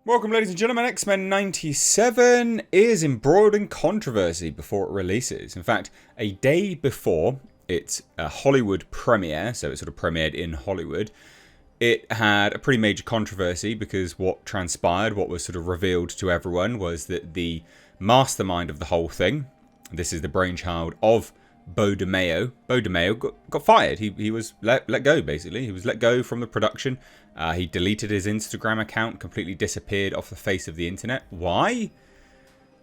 Welcome, ladies and gentlemen. X-Men 97 is embroiled in controversy before it releases. In fact, a day before its Hollywood premiere, so it sort of premiered in Hollywood, it had a pretty major controversy because what transpired, what was sort of revealed to everyone, was that the mastermind of the whole thing, this is the brainchild of Beau DeMayo got fired. He was let go, basically. He was let go from the production. He deleted his Instagram account, completely disappeared off the face of the internet. Why?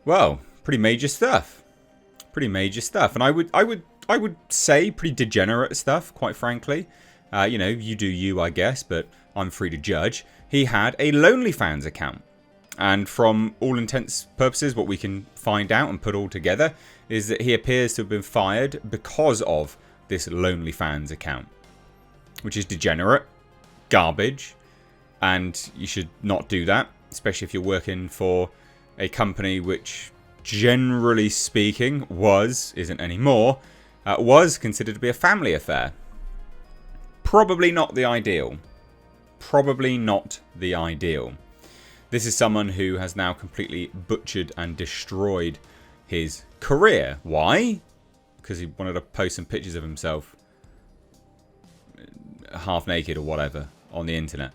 Well, pretty major stuff. Pretty major stuff. And I would say pretty degenerate stuff, quite frankly. You do you, I guess, but I'm free to judge. He had a LonelyFans account. And from all intents purposes, what we can find out and put all together is that he appears to have been fired because of this LonelyFans account, which is degenerate, garbage, and you should not do that, especially if you're working for a company which, generally speaking, isn't anymore, was considered to be a family affair. Probably not the ideal. Probably not the ideal. This is someone who has now completely butchered and destroyed his career. Why? Because he wanted to post some pictures of himself half naked or whatever on the internet.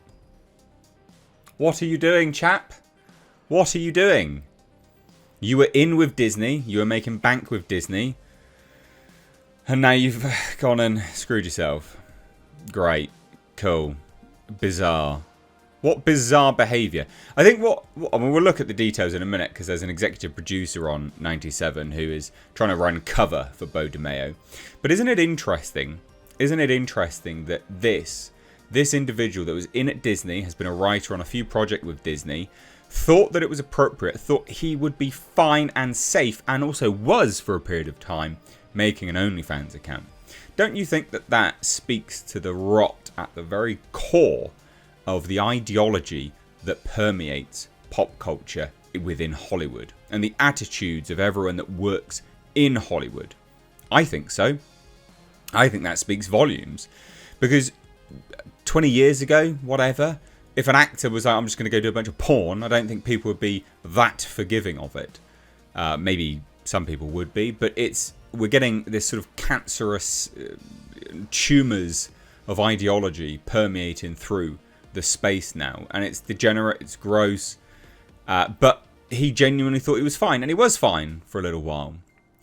What are you doing, chap? What are you doing? You were in with Disney. You were making bank with Disney. And now you've gone and screwed yourself. Great. Cool. Bizarre. What bizarre behaviour. I think we'll look at the details in a minute because there's an executive producer on 97 who is trying to run cover for Beau DeMayo. But isn't it interesting? Isn't it interesting that this individual that was in at Disney, has been a writer on a few projects with Disney, thought that it was appropriate, thought he would be fine and safe, and also was for a period of time making an OnlyFans account. Don't you think that speaks to the rot at the very core of the ideology that permeates pop culture within Hollywood and the attitudes of everyone that works in Hollywood? I think so. I think that speaks volumes. Because 20 years ago, whatever, if an actor was like, I'm just going to go do a bunch of porn, I don't think people would be that forgiving of it. Maybe some people would be, but we're getting this sort of cancerous tumours of ideology permeating through the space now, and it's degenerate, it's gross, but he genuinely thought he was fine, and he was fine for a little while,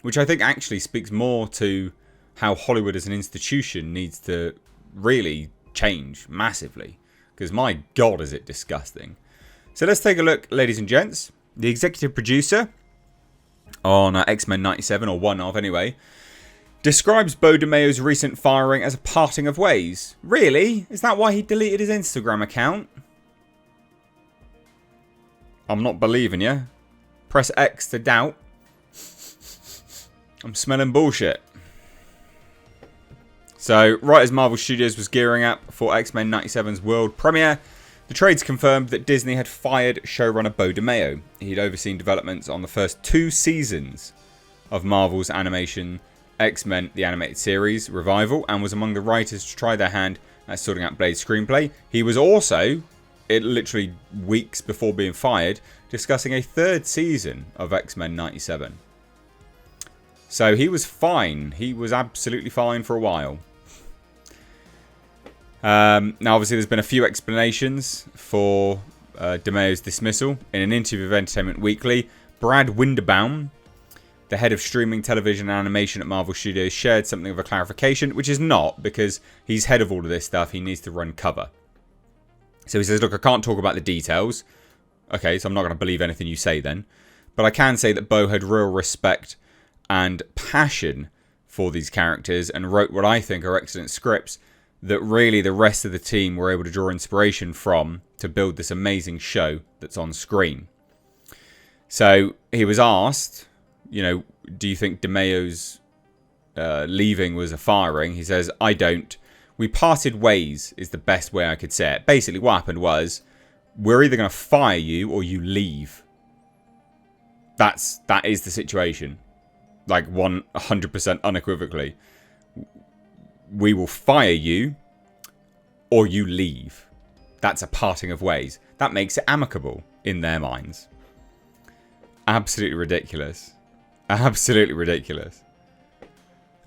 which I think actually speaks more to how Hollywood as an institution needs to really change massively, because my god is it disgusting. So let's take a look, ladies and gents. The executive producer on X-Men 97, or one of anyway, describes Beau DeMayo's recent firing as a parting of ways. Really? Is that why he deleted his Instagram account? I'm not believing you. Press X to doubt. I'm smelling bullshit. So, right as Marvel Studios was gearing up for X-Men 97's world premiere, the trades confirmed that Disney had fired showrunner Beau DeMayo. He'd overseen developments on the first 2 seasons of Marvel's animation X-Men The Animated Series revival, and was among the writers to try their hand at sorting out Blade's screenplay. He was also, literally weeks before being fired, discussing a 3rd season of X-Men 97. So he was fine. He was absolutely fine for a while. Now, obviously, there's been a few explanations for DeMayo's dismissal. In an interview with Entertainment Weekly, Brad Winderbaum, the head of streaming, television and animation at Marvel Studios, shared something of a clarification, which is not, because he's head of all of this stuff. He needs to run cover. So he says, look, I can't talk about the details. Okay, so I'm not going to believe anything you say then. But I can say that Beau had real respect and passion for these characters and wrote what I think are excellent scripts that really the rest of the team were able to draw inspiration from to build this amazing show that's on screen. So he was asked, do you think DeMayo's leaving was a firing? He says, I don't. We parted ways is the best way I could say it. Basically, what happened was, we're either going to fire you or you leave. That is the situation. Like 100% unequivocally. We will fire you or you leave. That's a parting of ways. That makes it amicable in their minds. Absolutely ridiculous. Absolutely ridiculous.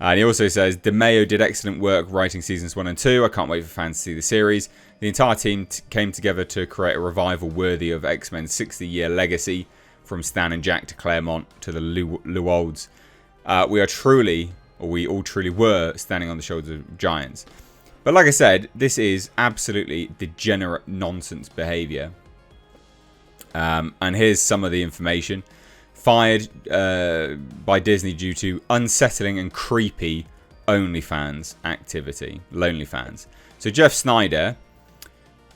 And he also says, DeMayo did excellent work writing seasons 1 and 2. I can't wait for fans to see the series. The entire team came together to create a revival worthy of X-Men's 60-year legacy, from Stan and Jack to Claremont to the Lewolds. We all truly were standing on the shoulders of giants. But like I said, this is absolutely degenerate nonsense behaviour. And here's some of the information. Fired by Disney due to unsettling and creepy OnlyFans activity. LonelyFans. So Jeff Snyder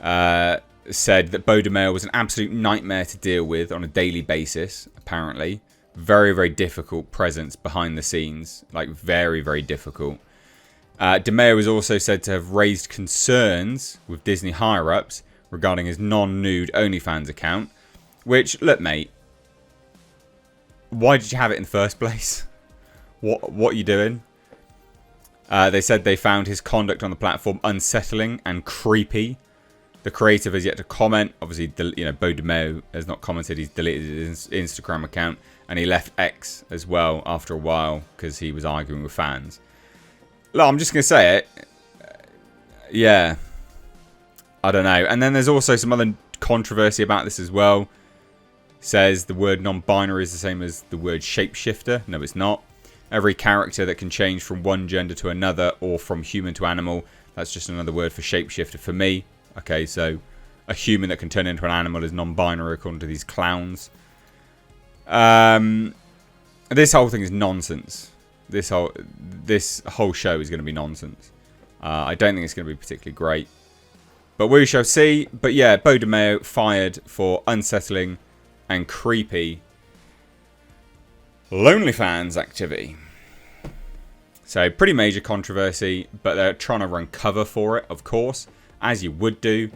said that Beau DeMayo was an absolute nightmare to deal with on a daily basis, apparently. Very, very difficult presence behind the scenes. Like, very, very difficult. DeMayo was also said to have raised concerns with Disney higher-ups regarding his non-nude OnlyFans account. Which, look, mate. Why did you have it in the first place? What are you doing? They said they found his conduct on the platform unsettling and creepy. The creative has yet to comment. Obviously, Beau DeMayo has not commented. He's deleted his Instagram account. And he left X as well after a while because he was arguing with fans. Look, I'm just going to say it. Yeah. I don't know. And then there's also some other controversy about this as well. Says the word non-binary is the same as the word shapeshifter. No, it's not. Every character that can change from one gender to another or from human to animal, that's just another word for shapeshifter for me. Okay, so a human that can turn into an animal is non-binary according to these clowns. This whole thing is nonsense. This whole show is going to be nonsense. I don't think it's going to be particularly great. But we shall see. But yeah, Beau DeMayo fired for unsettling and creepy LonelyFans activity. So pretty major controversy, but they're trying to run cover for it, of course, as you would do.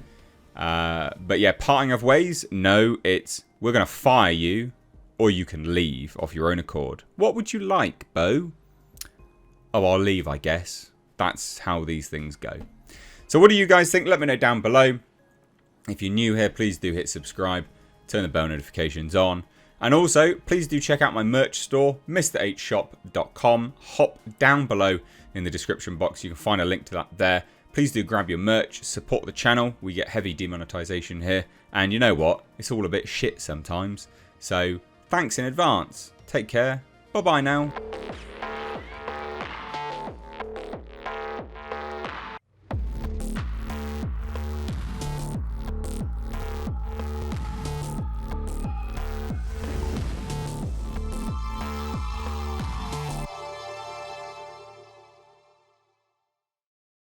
But yeah, parting of ways. No, it's we're going to fire you, or you can leave off your own accord. What would you like, Beau? Oh, I'll leave, I guess. That's how these things go. So what do you guys think? Let me know down below. If you're new here, please do hit subscribe. Turn the bell notifications on. And also, please do check out my merch store, mr8shop.com. Hop down below in the description box. You can find a link to that there. Please do grab your merch. Support the channel. We get heavy demonetization here. And you know what? It's all a bit shit sometimes. So, thanks in advance. Take care. Bye-bye now.